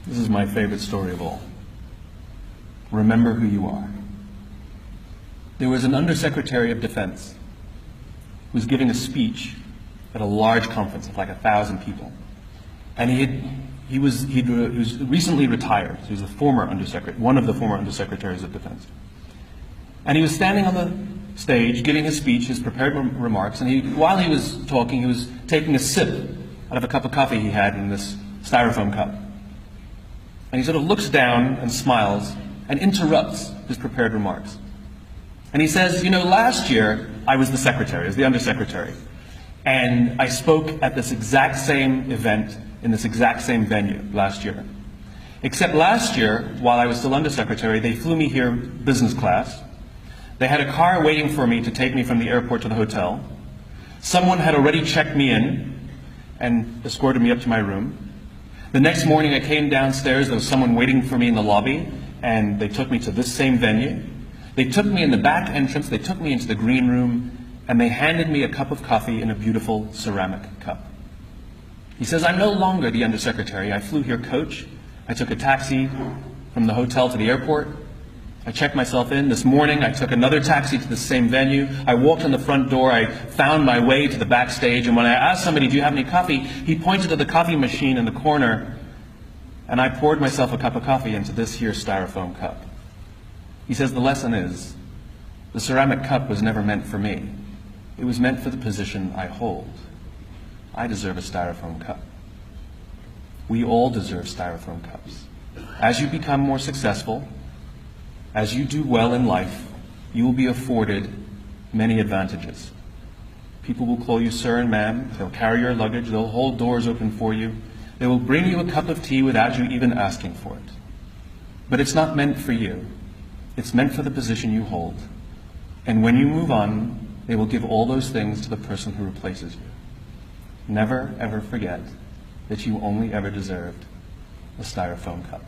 This is my favorite story of all. Remember who you are. There was an Undersecretary of Defense who was giving a speech at a large conference of like 1,000 people. And he was recently retired. So he was a former undersecretary, one of the former undersecretaries of defense. And he was standing on the stage giving his speech, his prepared remarks, and while he was talking, he was taking a sip out of a cup of coffee he had in this styrofoam cup. And he sort of looks down and smiles and interrupts his prepared remarks. And he says, you know, last year I was the secretary, I was the undersecretary, and I spoke at this exact same event in this exact same venue last year. Except last year, while I was still undersecretary, they flew me here business class. They had a car waiting for me to take me from the airport to the hotel. Someone had already checked me in and escorted me up to my room. The next morning I came downstairs, there was someone waiting for me in the lobby, and they took me to this same venue. They took me in the back entrance, they took me into the green room, and they handed me a cup of coffee in a beautiful ceramic cup. He says, I'm no longer the undersecretary. I flew here coach. I took a taxi from the hotel to the airport. I checked myself in. This morning I took another taxi to the same venue. I walked in the front door. I found my way to the backstage, and when I asked somebody, do you have any coffee? He pointed to the coffee machine in the corner, and I poured myself a cup of coffee into this here styrofoam cup. He says the lesson is, the ceramic cup was never meant for me. It was meant for the position I hold. I deserve a styrofoam cup. We all deserve styrofoam cups. As you become more successful, as you do well in life, you will be afforded many advantages. People will call you sir and ma'am. They'll carry your luggage. They'll hold doors open for you. They will bring you a cup of tea without you even asking for it. But it's not meant for you. It's meant for the position you hold. And when you move on, they will give all those things to the person who replaces you. Never, ever forget that you only ever deserved a styrofoam cup.